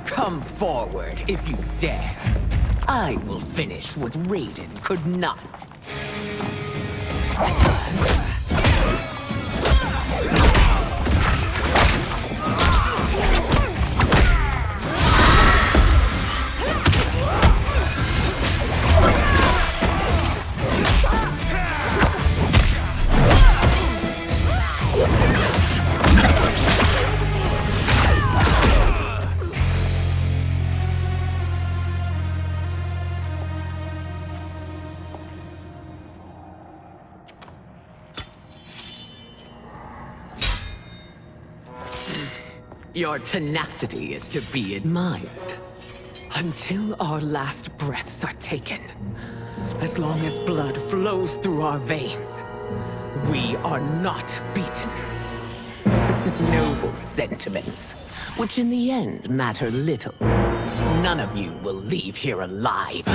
Come forward if you dare. I will finish what Raiden could not. Your tenacity is to be admired. Until our last breaths are taken, as long as blood flows through our veins, we are not beaten. Noble sentiments, which in the end matter little. None of you will leave here alive.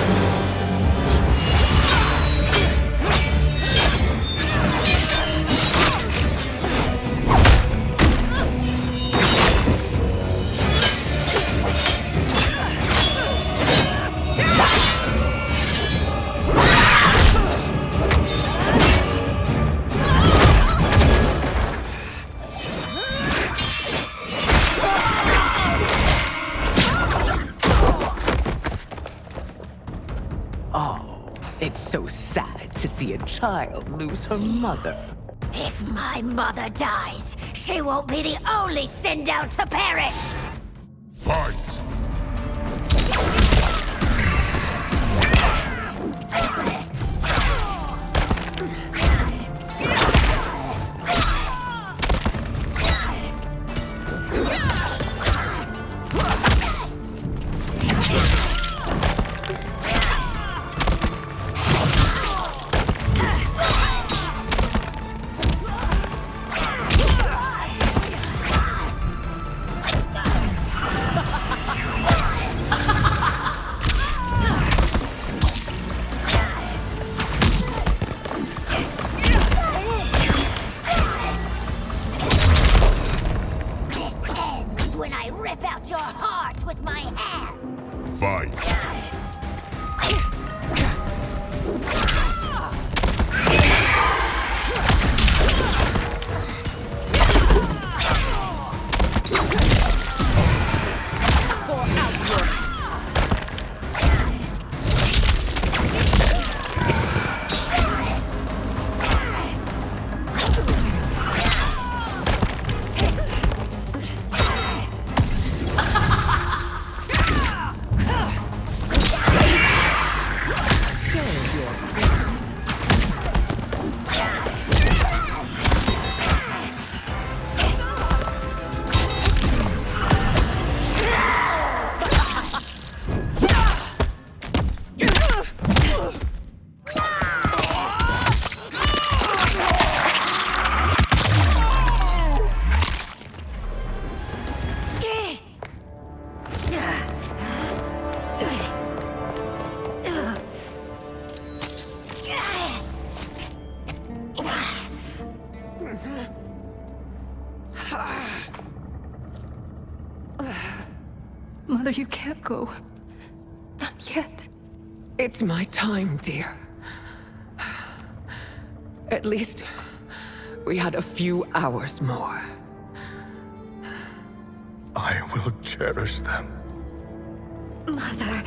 It's so sad to see a child lose her mother. If my mother dies, she won't be the only send out to perish! Fight! When I rip out your heart with my hands! Fight! Mother, you can't go. Not yet. It's my time, dear. At least we had a few hours more. I will cherish them. Mother.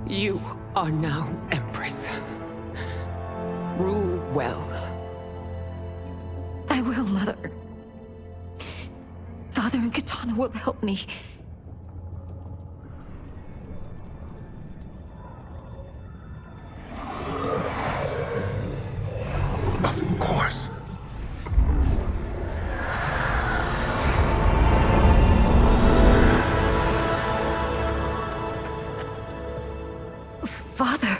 You are now Empress. Rule well. I will, Mother. Father and Katana will help me. Of course. Father,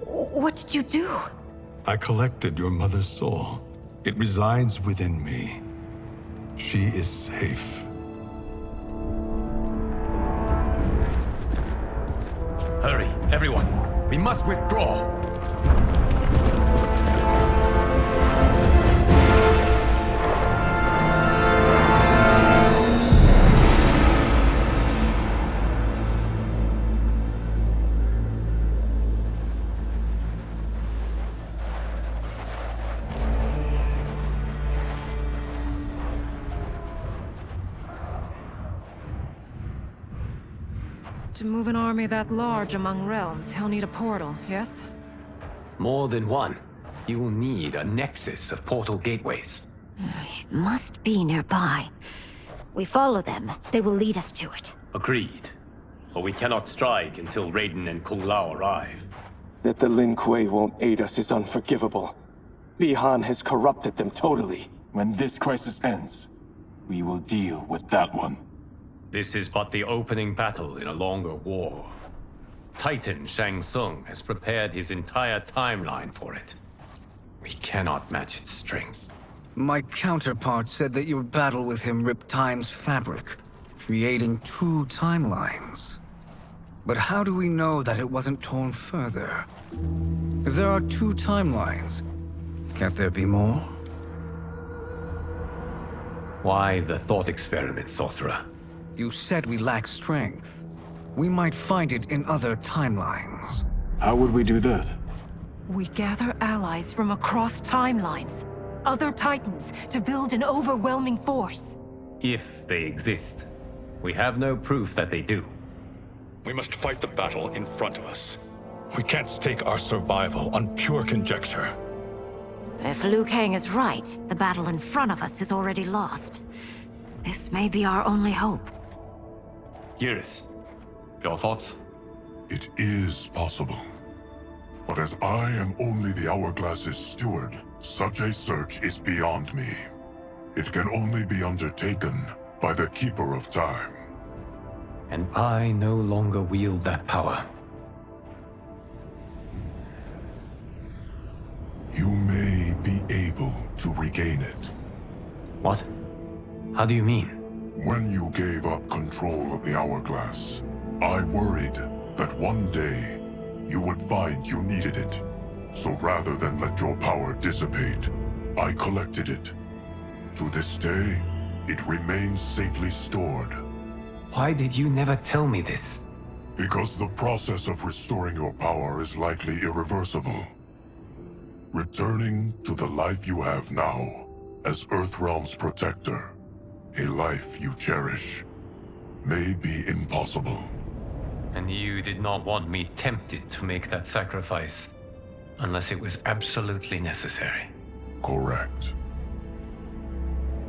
what did you do? I collected your mother's soul. It resides within me. She is safe. Hurry, everyone. We must withdraw. To move an army that large among realms, he'll need a portal, yes? More than one. You will need a nexus of portal gateways. It must be nearby. We follow them. They will lead us to it. Agreed. But we cannot strike until Raiden and Kung Lao arrive. That the Lin Kuei won't aid us is unforgivable. Bi-Han has corrupted them totally. When this crisis ends, we will deal with that one. This is but the opening battle in a longer war. Titan Shang Tsung has prepared his entire timeline for it. We cannot match its strength. My counterpart said that your battle with him ripped time's fabric, creating two timelines. But how do we know that it wasn't torn further? If there are two timelines, can't there be more? Why the thought experiment, Sorcerer? You said we lack strength. We might find it in other timelines. How would we do that? We gather allies from across timelines, other Titans, to build an overwhelming force. If they exist. We have no proof that they do. We must fight the battle in front of us. We can't stake our survival on pure conjecture. If Liu Kang is right, the battle in front of us is already lost. This may be our only hope. Geras, your thoughts? It is possible. But as I am only the Hourglass's steward, such a search is beyond me. It can only be undertaken by the Keeper of Time. And I no longer wield that power. You may be able to regain it. What? How do you mean? When you gave up control of the Hourglass, I worried that one day you would find you needed it. So rather than let your power dissipate, I collected it. To this day, it remains safely stored. Why did you never tell me this? Because the process of restoring your power is likely irreversible. Returning to the life you have now, as Earthrealm's protector, a life you cherish, may be impossible. And you did not want me tempted to make that sacrifice, unless it was absolutely necessary. Correct.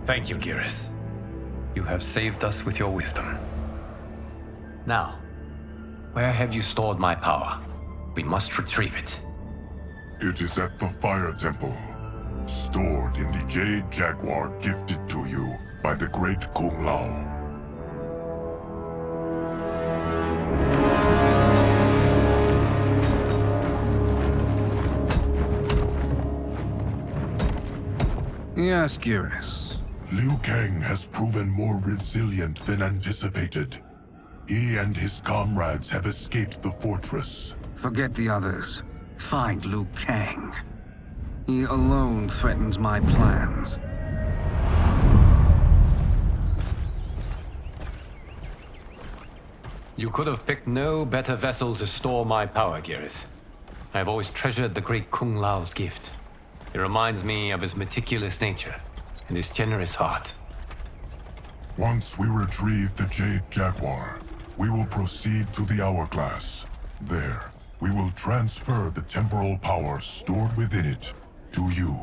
Thank you, Geras. You have saved us with your wisdom. Now, where have you stored my power? We must retrieve it. It is at the Fire Temple, stored in the Jade Jaguar gifted to you by the great Kung Lao. Yes, Geras. Liu Kang has proven more resilient than anticipated. He and his comrades have escaped the fortress. Forget the others. Find Liu Kang. He alone threatens my plans. You could have picked no better vessel to store my power, Geras. I have always treasured the great Kung Lao's gift. It reminds me of his meticulous nature and his generous heart. Once we retrieve the Jade Jaguar, we will proceed to the Hourglass. There, we will transfer the temporal power stored within it to you.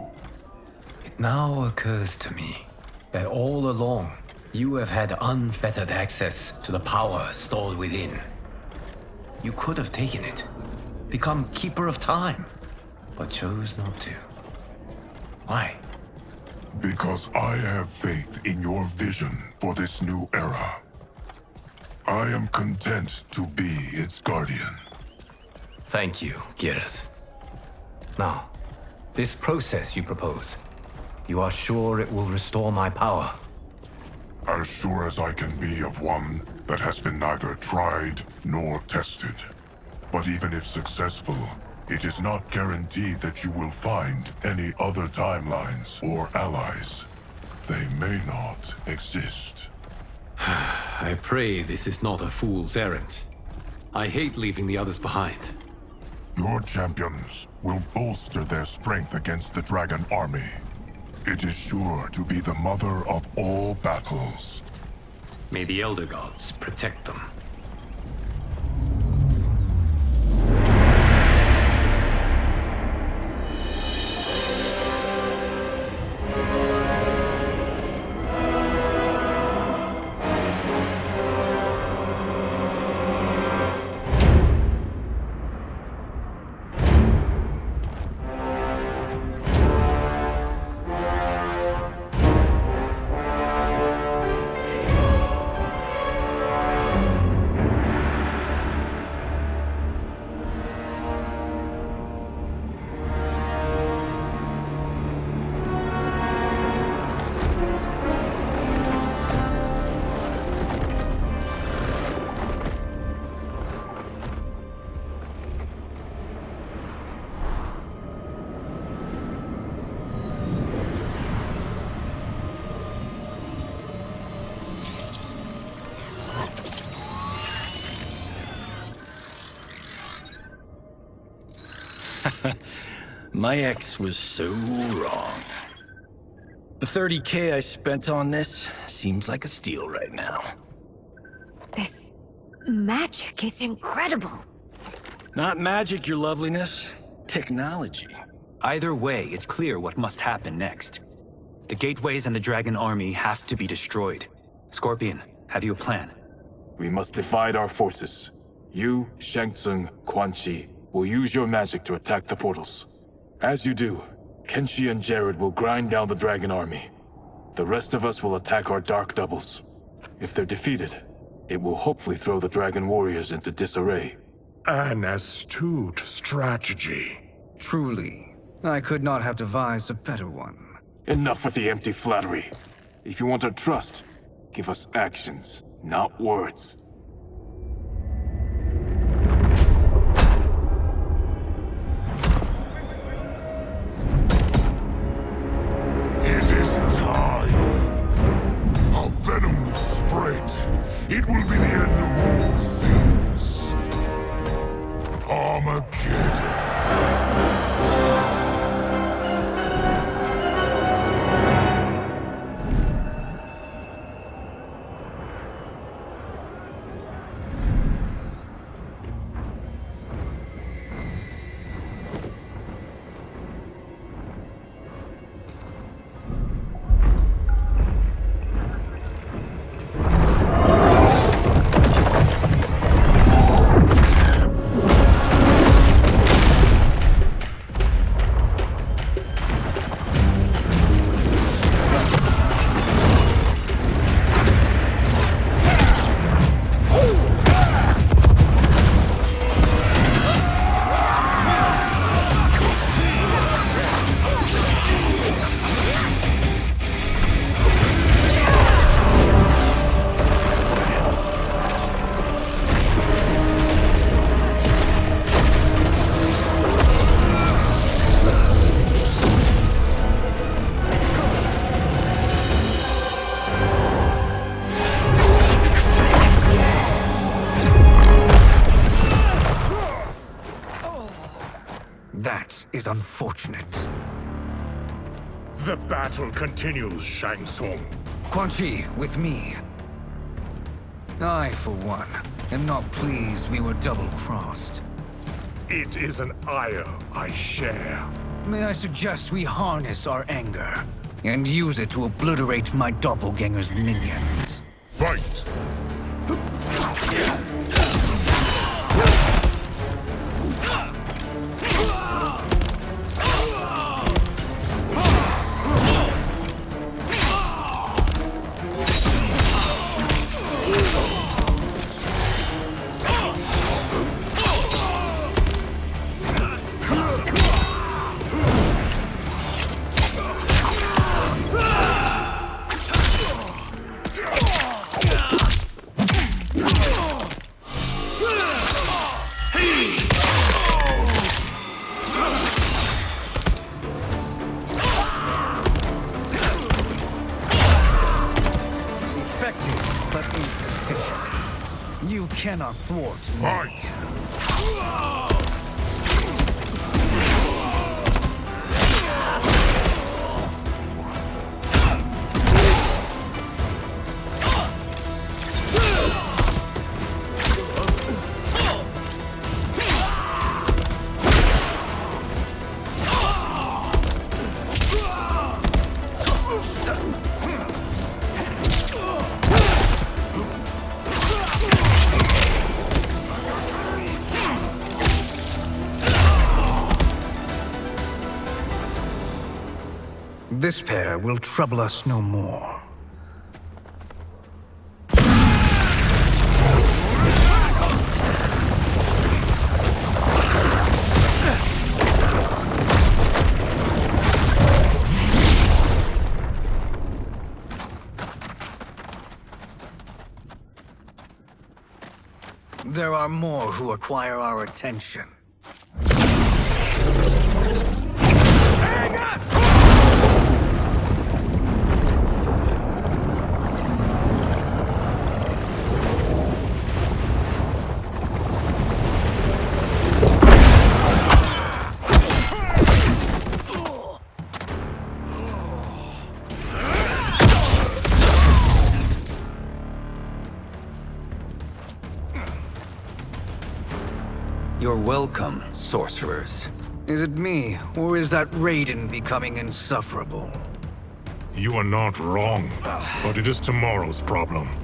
It now occurs to me that all along, you have had unfettered access to the power stored within. You could have taken it, become Keeper of Time, but chose not to. Why? Because I have faith in your vision for this new era. I am content to be its guardian. Thank you, Geras. Now, this process you propose, you are sure it will restore my power? As sure as I can be of one that has been neither tried nor tested. But even if successful, it is not guaranteed that you will find any other timelines or allies. They may not exist. I pray this is not a fool's errand. I hate leaving the others behind. Your champions will bolster their strength against the Dragon Army. It is sure to be the mother of all battles. May the Elder Gods protect them. My ex was so wrong. The 30K I spent on this seems like a steal right now. This magic is incredible. Not magic, your loveliness. Technology. Either way, it's clear what must happen next. The gateways and the Dragon Army have to be destroyed. Scorpion, have you a plan? We must divide our forces. You, Shang Tsung, Quan Chi will use your magic to attack the portals. As you do, Kenshi and Jared will grind down the Dragon Army. The rest of us will attack our Dark Doubles. If they're defeated, it will hopefully throw the Dragon Warriors into disarray. An astute strategy. Truly, I could not have devised a better one. Enough with the empty flattery. If you want our trust, give us actions, not words. It is time. A venom will spread. It will be the end of all things. Armageddon. That is unfortunate. The battle continues, Shang Tsung. Quan Chi, with me. I, for one, am not pleased we were double-crossed. It is an ire I share. May I suggest we harness our anger and use it to obliterate my doppelganger's minions? Fight! You cannot thwart me. Fight! This pair will trouble us no more. There are more who acquire our attention. You're welcome, sorcerers. Is it me, or is that Raiden becoming insufferable? You are not wrong, but it is tomorrow's problem.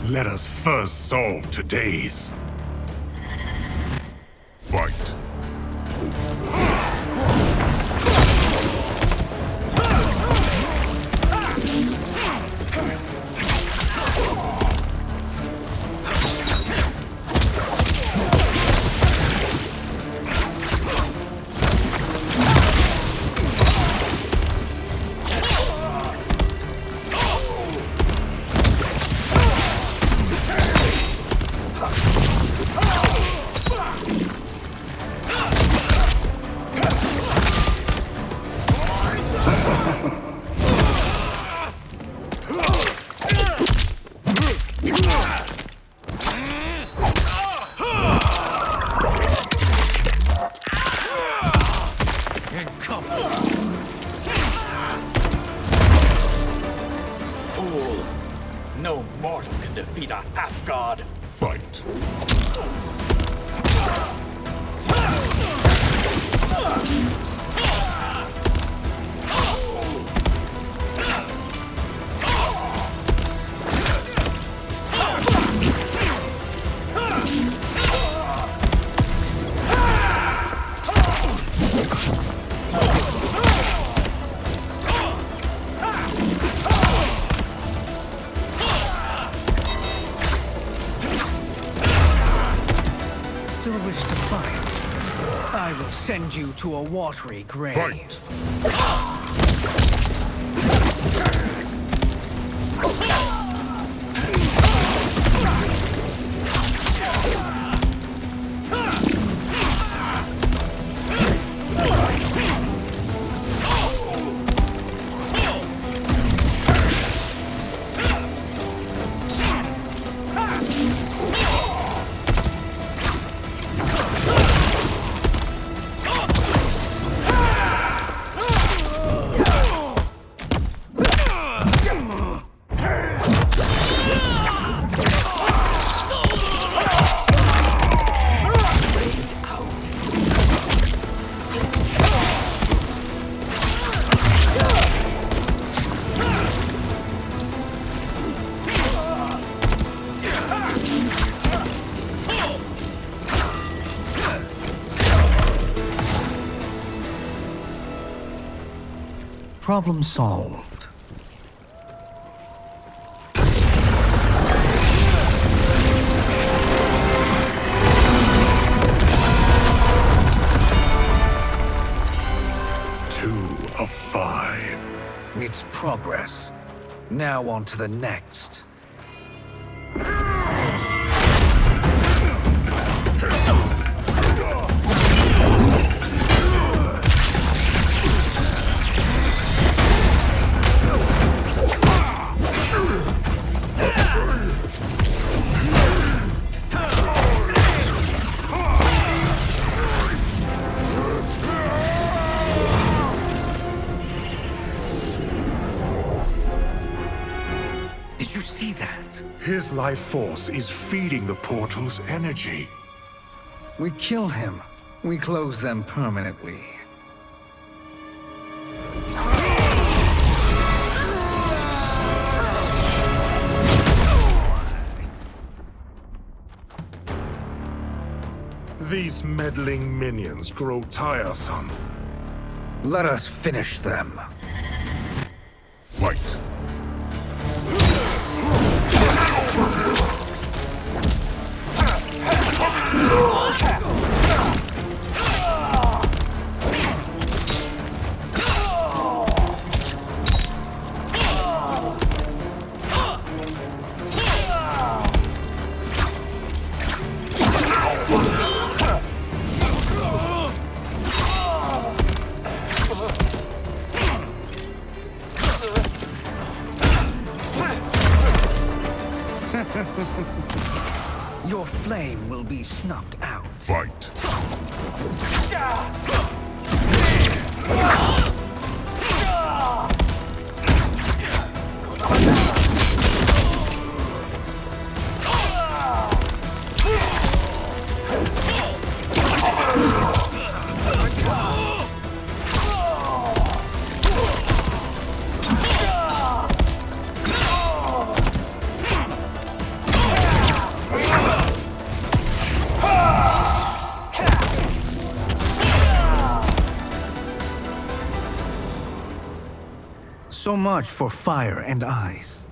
Let us first solve today's. Fight. Fool! No mortal can defeat a half-god. Fight. Still wish to fight? I will send you to a watery grave. Fight. Problem solved. Two of 5. It's progress. Now on to the next. Did you see that? His life force is feeding the portal's energy. We kill him. We close them permanently. These meddling minions grow tiresome. Let us finish them. Fight. Your flame will be snuffed out. Fight. So much for fire and ice.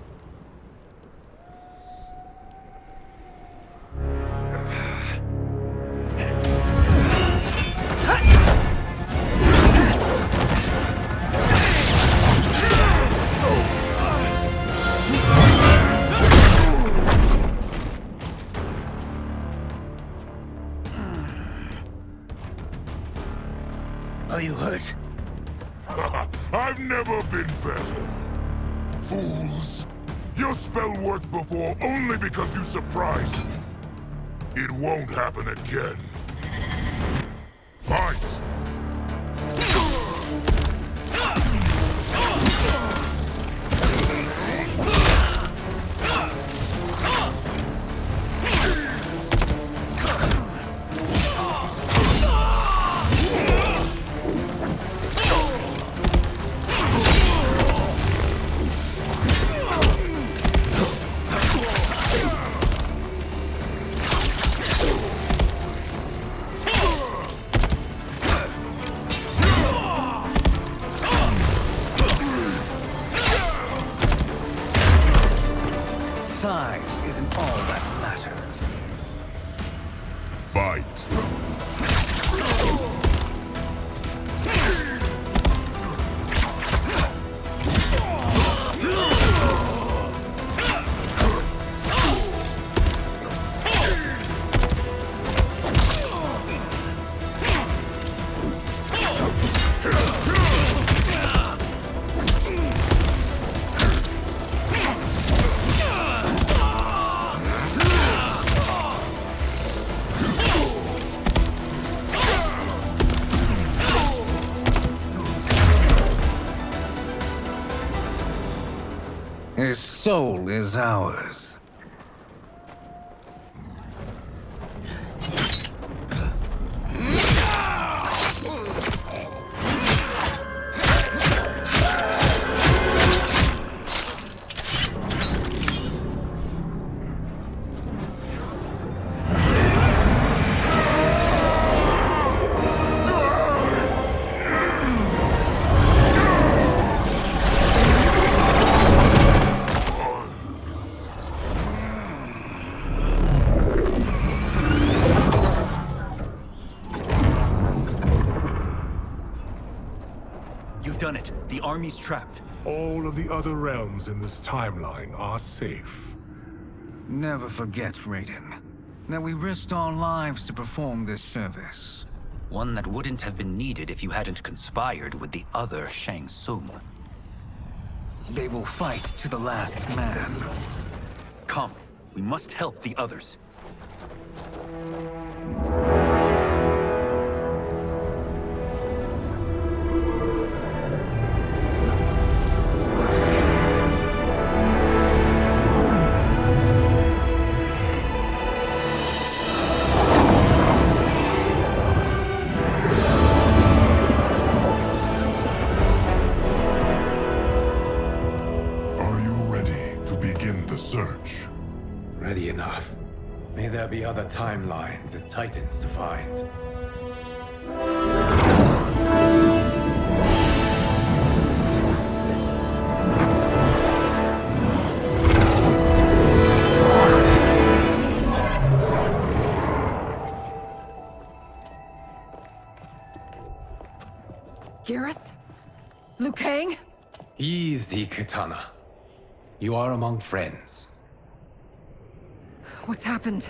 Are you hurt? I've never been better. Fools. Your spell worked before only because you surprised me. It won't happen again. Fight! Size isn't all that matters. Fight! His soul is ours. You've done it. The army's trapped. All of the other realms in this timeline are safe. Never forget, Raiden, that we risked our lives to perform this service. One that wouldn't have been needed if you hadn't conspired with the other Shang Tsung. They will fight to the last man. Come, we must help the others. Are you ready to begin the search? Ready enough. May there be other timelines and titans to find. Garrus? Liu Kang? Easy, Katana. You are among friends. What's happened?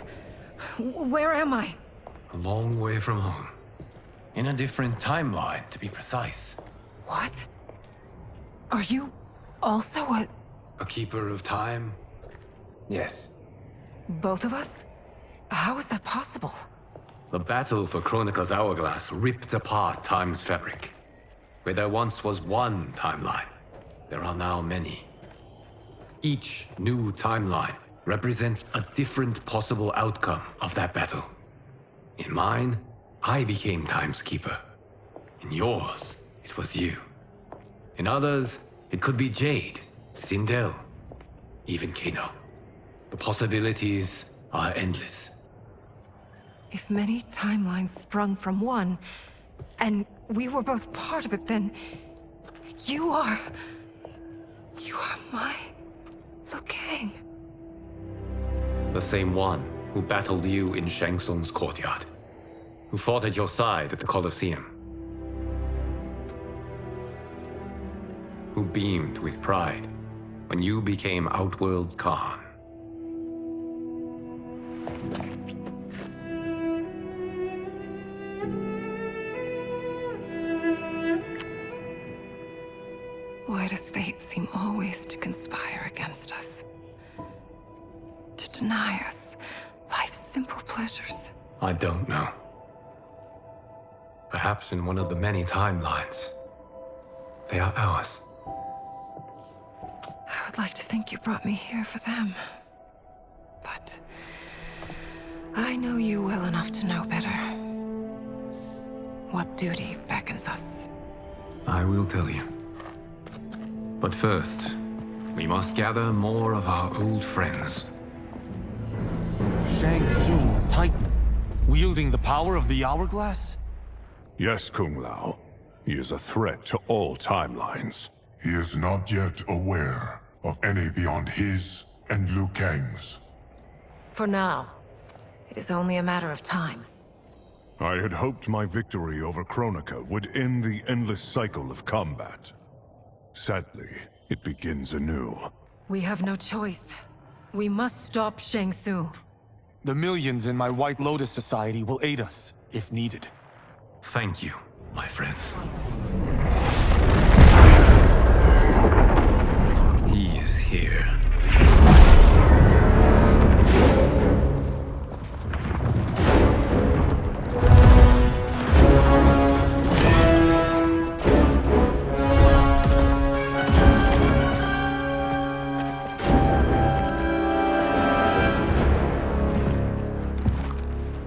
Where am I? A long way from home. In a different timeline, to be precise. What? Are you also A keeper of time? Yes. both of us? How is that possible? The battle for Chronica's Hourglass ripped apart time's fabric. Where there once was one timeline, there are now many. Each new timeline represents a different possible outcome of that battle. In mine, I became Time's Keeper. In yours, it was you. In others, it could be Jade, Sindel, even Kano. The possibilities are endless. If many timelines sprung from one, and we were both part of it, then you are... Am I Liu Kang? The same one who battled you in Shang Tsung's courtyard, who fought at your side at the Colosseum, who beamed with pride when you became Outworld's Khan. Why does fate seem always to conspire against us? To deny us life's simple pleasures? I don't know. Perhaps in one of the many timelines, they are ours. I would like to think you brought me here for them. But I know you well enough to know better. What duty beckons us? I will tell you. But first, we must gather more of our old friends. Shang Tsung, Titan, wielding the power of the Hourglass? Yes, Kung Lao. He is a threat to all timelines. He is not yet aware of any beyond his and Liu Kang's. For now, it is only a matter of time. I had hoped my victory over Kronika would end the endless cycle of combat. Sadly, it begins anew. We have no choice. We must stop Shang Tsung. The millions in my White Lotus Society will aid us, if needed. Thank you, my friends. He is here.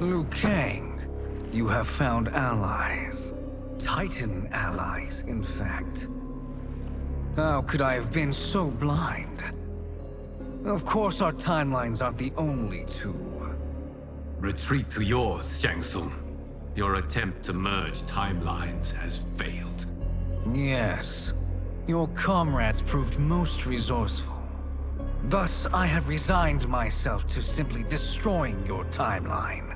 Liu Kang, you have found allies. Titan allies, in fact. How could I have been so blind? Of course our timelines aren't the only two. Retreat to yours, Shang Tsung. Your attempt to merge timelines has failed. Yes. Your comrades proved most resourceful. Thus, I have resigned myself to simply destroying your timeline.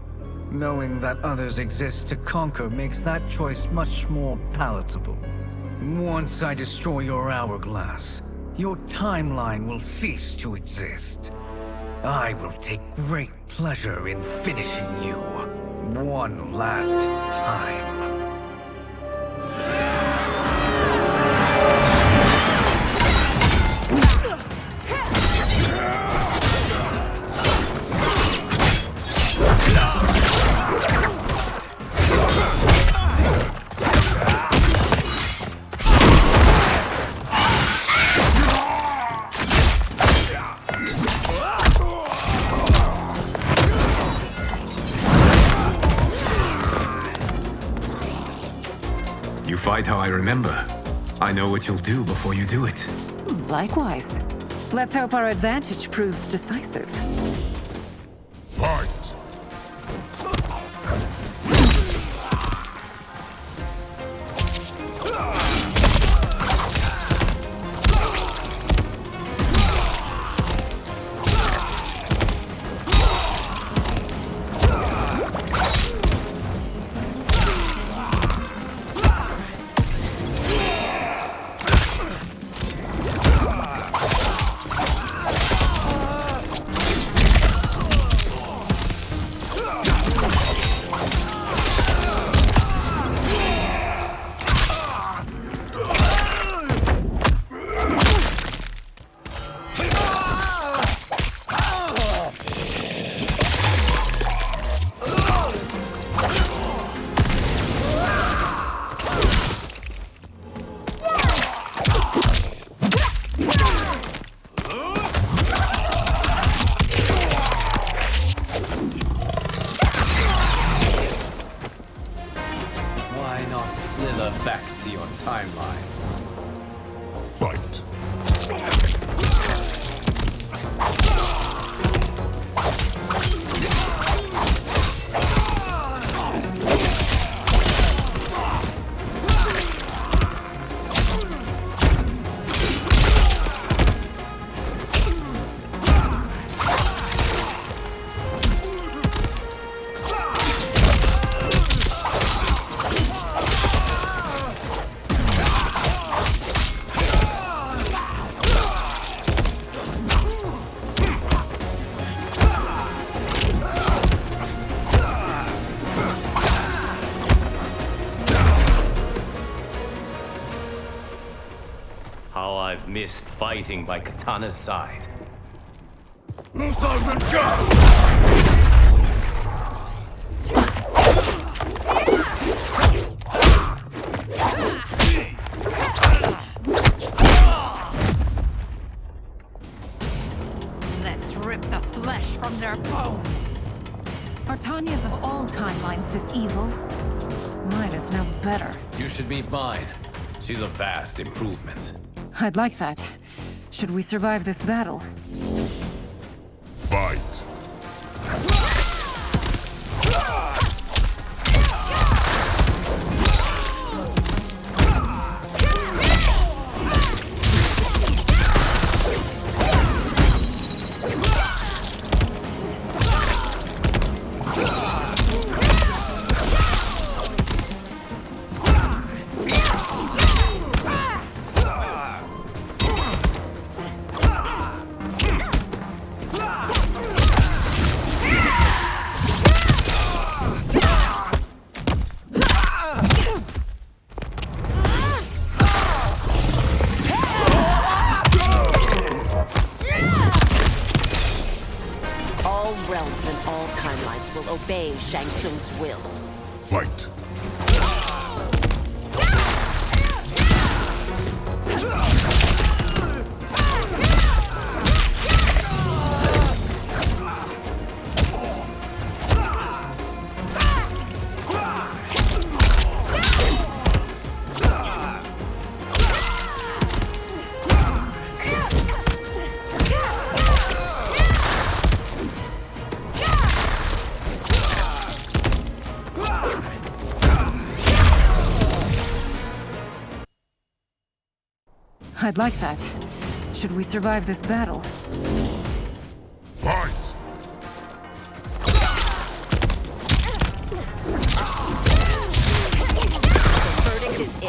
Knowing that others exist to conquer makes that choice much more palatable. Once I destroy your hourglass, your timeline will cease to exist. I will take great pleasure in finishing you one last time. You fight how I remember. I know what you'll do before you do it. Likewise. Let's hope our advantage proves decisive. Fight! how I've missed fighting by Katana's side. Let's rip the flesh from their bones. Are Tanya's of all timelines this evil? Mine is no better. You should meet mine. She's a vast improvement. I'd like that. Should we survive this battle? Fight! All realms and all timelines will obey Shang Tsung's will. Fight! I'd like that. Should we survive this battle? Fight! The verdict is in.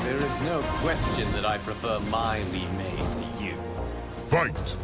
There is no question that I prefer my Li Mei to you. Fight!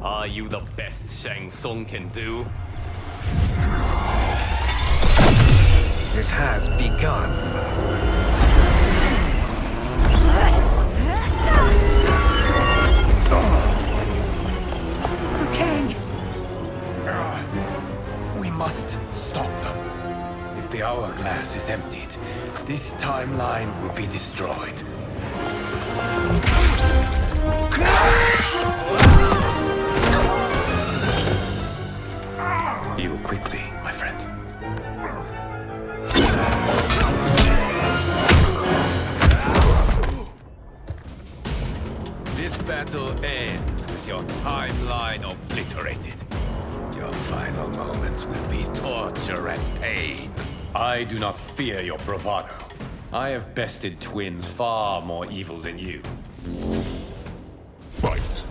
Are you the best Shang Tsung can do? It has begun. hourglass is emptied, this timeline will be destroyed. Heal quickly, my friend. This battle ends with your timeline obliterated. Your final moments will be torture and pain. I do not fear your bravado. I have bested twins far more evil than you. Fight!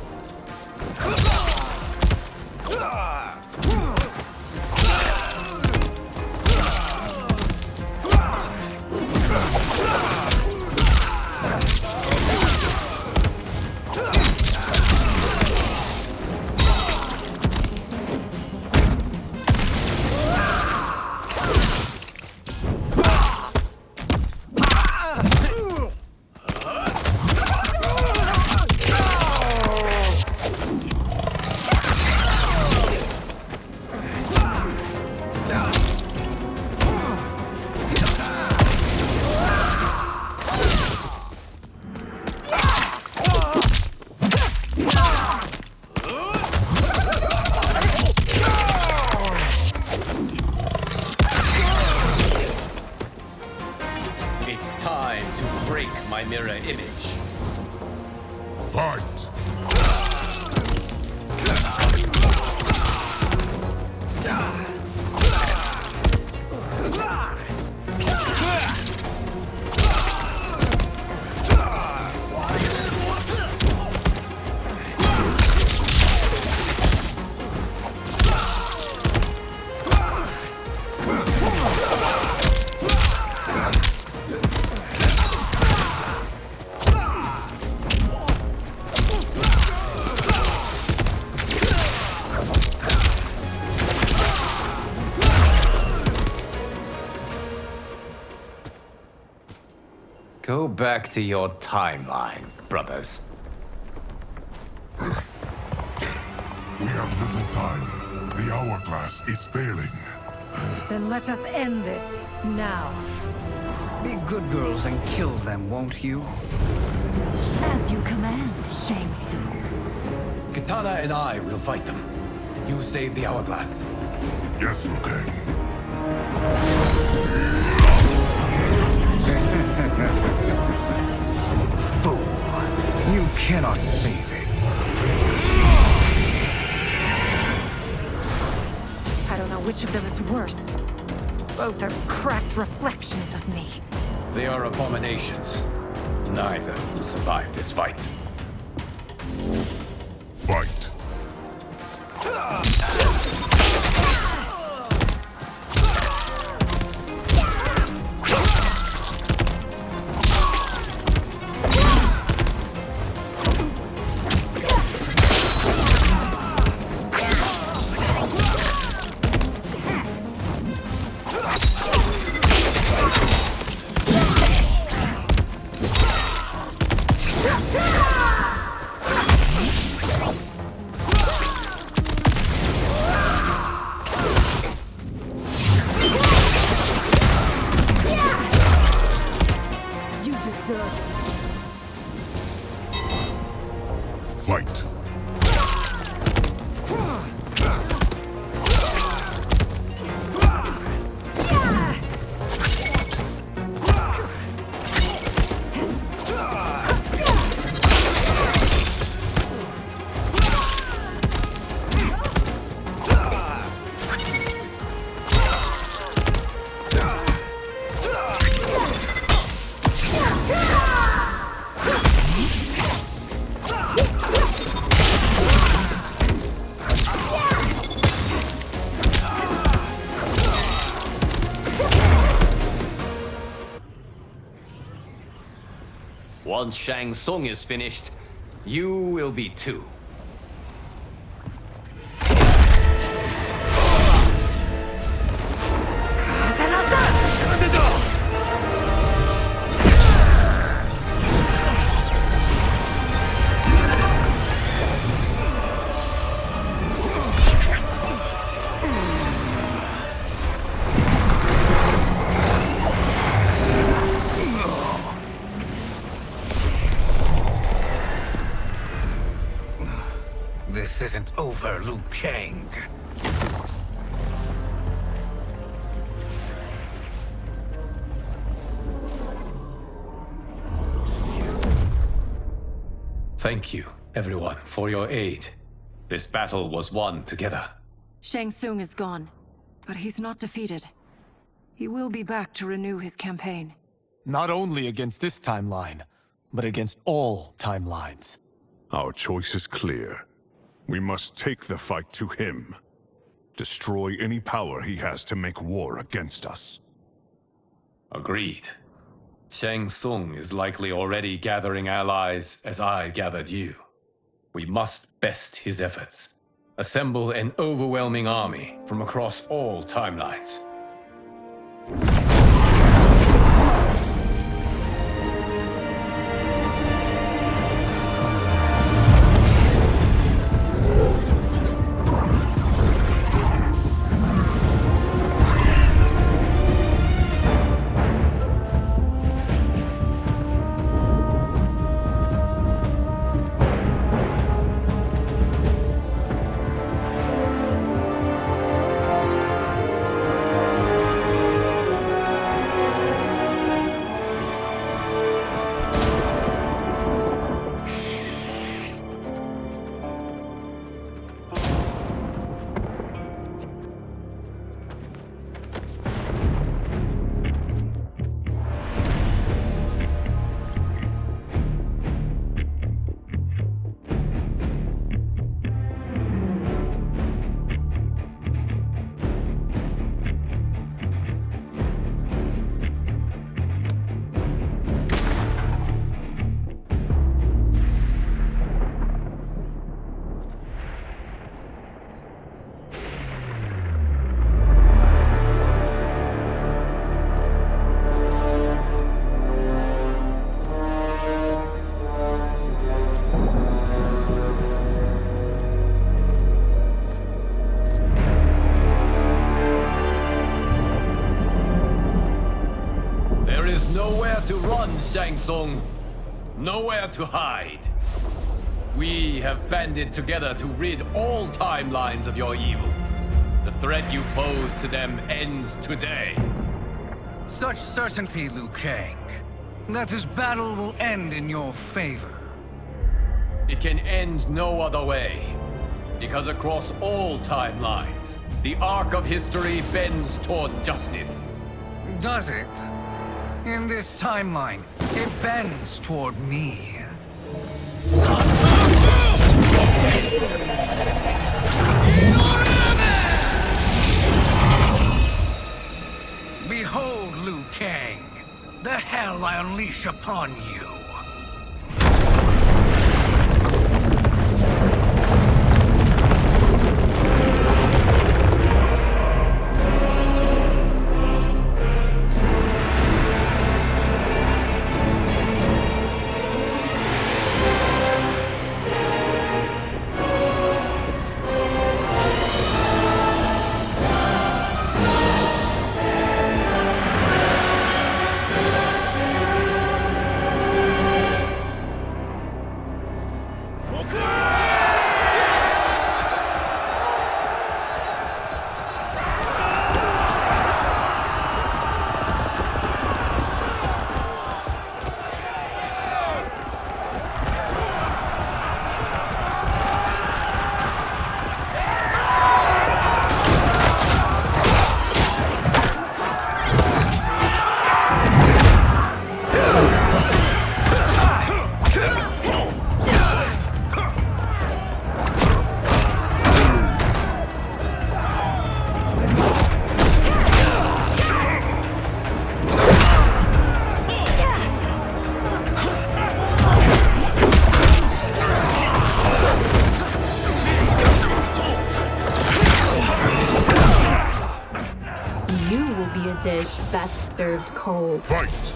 mirror image. Fight! Go back to your timeline, brothers. We have little time. The hourglass is failing. Then let us end this, now. Be good girls and kill them, won't you? As you command, Shang Tsung. Katana and I will fight them. You save the hourglass. Yes, Liu Kang. Fool! You cannot save it. I don't know which of them is worse. Both are cracked reflections of me. They are abominations. Neither will survive this fight. Fight! Fight! Once Shang Tsung is finished, you will be too. isn't over, Liu Kang. Thank you, everyone, for your aid. This battle was won together. Shang Tsung is gone, but he's not defeated. He will be back to renew his campaign. Not only against this timeline, but against all timelines. Our choice is clear. We must take the fight to him. Destroy any power he has to make war against us. Agreed. Shang Tsung is likely already gathering allies as I gathered you. We must best his efforts. Assemble an overwhelming army from across all timelines. To run, Shang Tsung. Nowhere to hide. We have banded together to rid all timelines of your evil. The threat you pose to them ends today. Such certainty, Liu Kang, that this battle will end in your favor. It can end no other way. Because across all timelines, the arc of history bends toward justice. Does it? In this timeline, it bends toward me. Behold, Liu Kang, the hell I unleash upon you. Dish best served cold. Fight!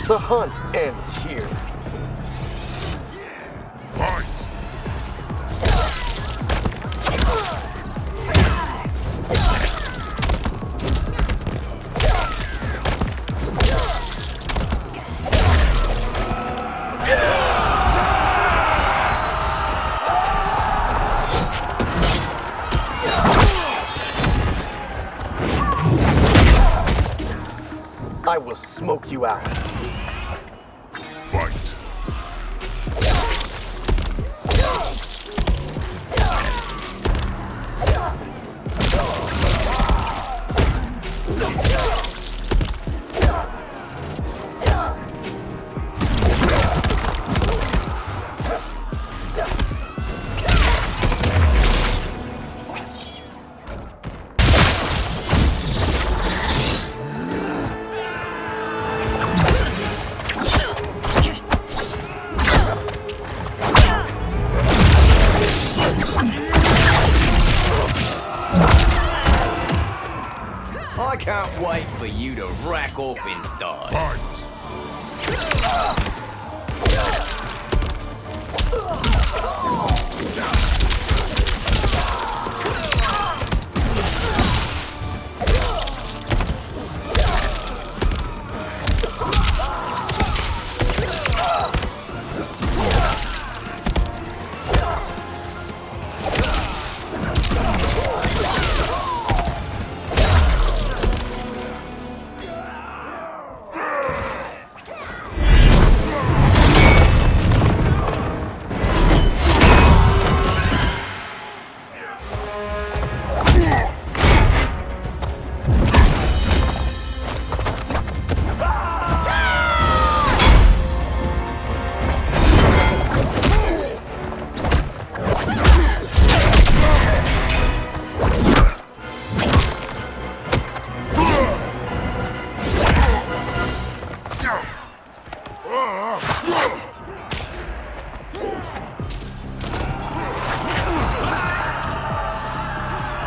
The hunt ends here. Fight! I will smoke you out. Fight! I can't wait for you to rack off and die. Fight!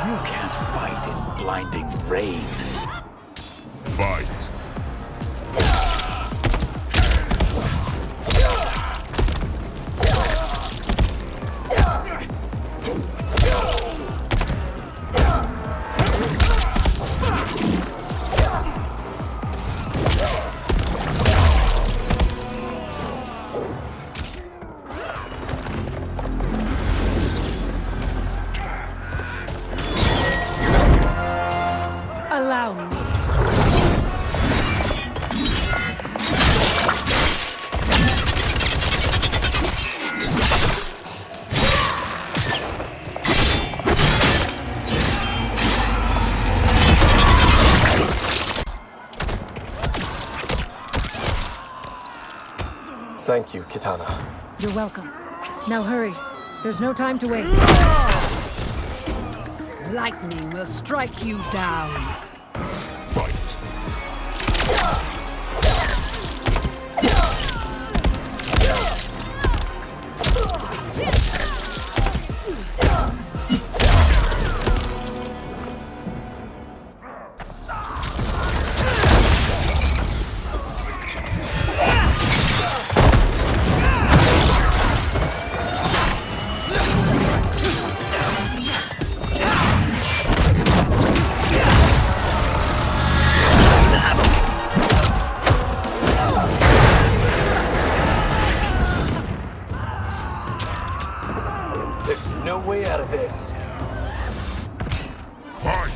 You can't fight in blinding rain. Fight! Allow me. Thank you, Kitana. You're welcome. Now hurry. There's no time to waste. Lightning will strike you down. Fight! There's no way out of this. Fight!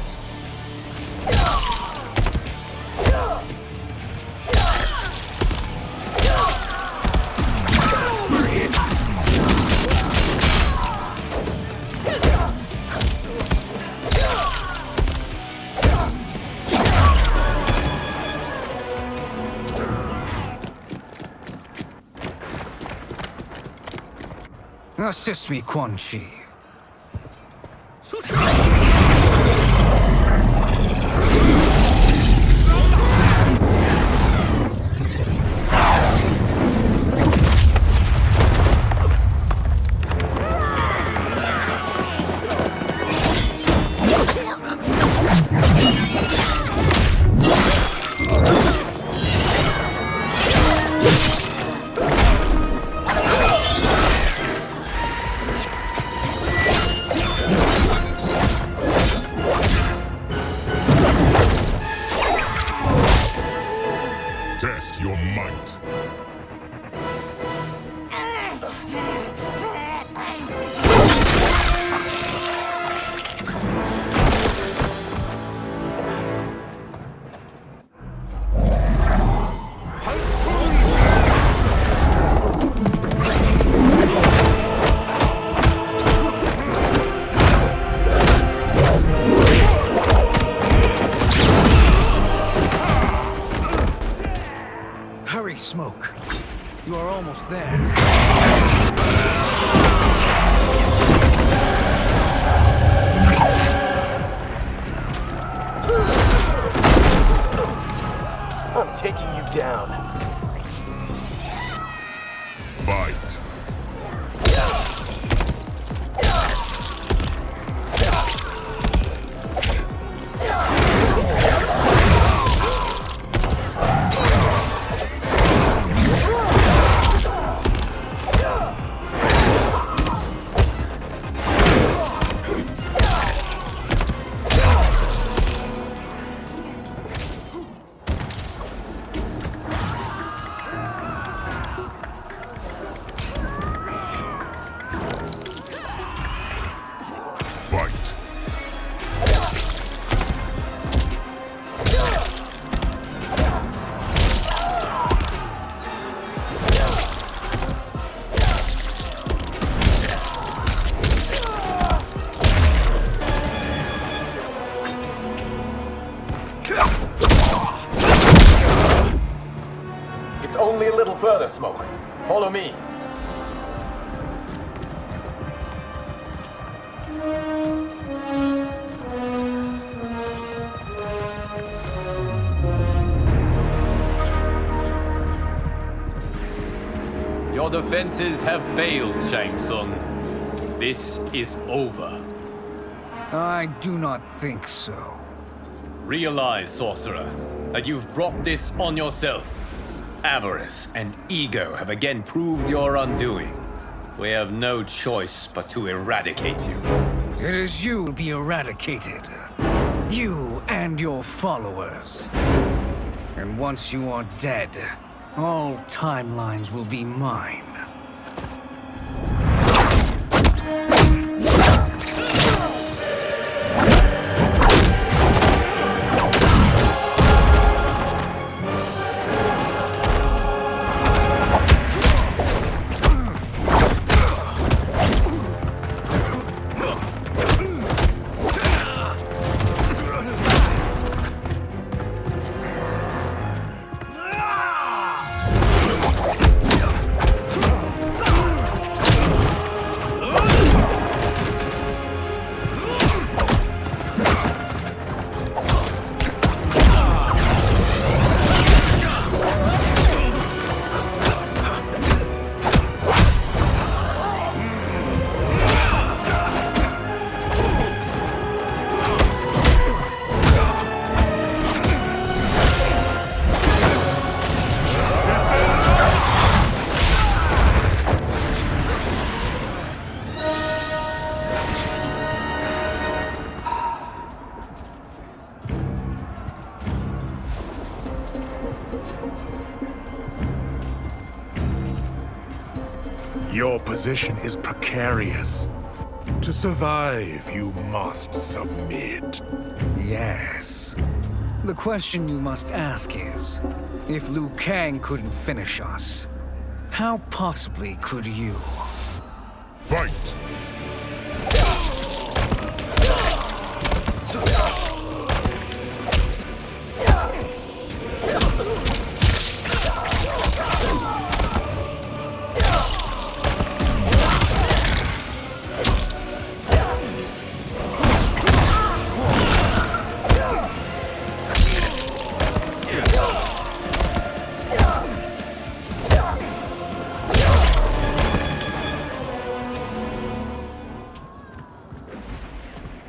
Assist me, Quan Chi. test your might. Hurry, Smoke. You are almost there. I'm taking you down. Fight. Fight. It's only a little further, Smoke. Follow me. Your defenses have failed, Shang Tsung. This is over. I do not think so. Realize, sorcerer, that you've brought this on yourself. Avarice and ego have again proved your undoing. We have no choice but to eradicate you. It is you who will be eradicated. You and your followers. And once you are dead, all timelines will be mine. Your position is precarious. To survive, you must submit. Yes. The question you must ask is, if Liu Kang couldn't finish us, how possibly could you? Fight!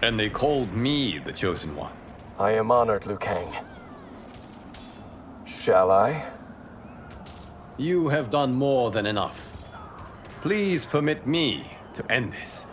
And they called me the Chosen One. I am honored, Liu Kang. Shall I? You have done more than enough. Please permit me to end this.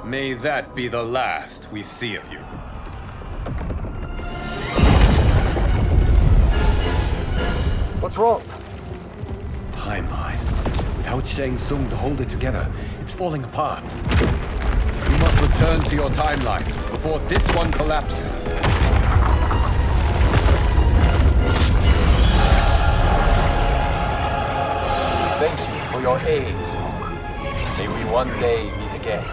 May that be the last we see of you. What's wrong? Timeline. Without Shang Tsung to hold it together, it's falling apart. You must return to your timeline before this one collapses. Thank you for your aid, Smoke. May we one day meet again.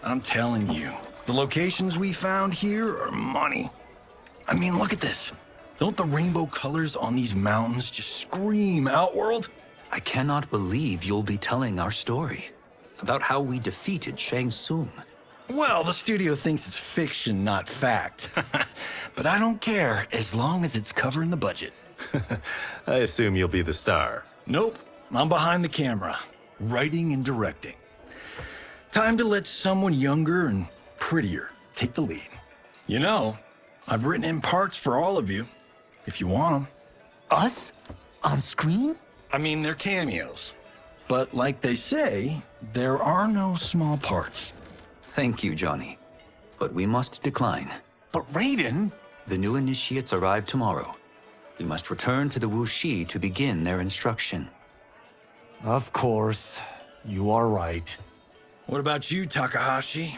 I'm telling you, the locations we found here are money. I mean, look at this. Don't the rainbow colors on these mountains just scream Outworld? I cannot believe you'll be telling our story about how we defeated Shang Tsung. Well, the studio thinks it's fiction, not fact. But I don't care, as long as it's covering the budget. I assume you'll be the star. Nope, I'm behind the camera, writing and directing. Time to let someone younger and prettier take the lead. You know, I've written in parts for all of you, if you want them. Us? On screen? I mean, they're cameos. But like they say, there are no small parts. Thank you, Johnny. But we must decline. But Raiden? The new initiates arrive tomorrow. We must return to the Wuxi to begin their instruction. Of course. You are right. What about you, Takahashi?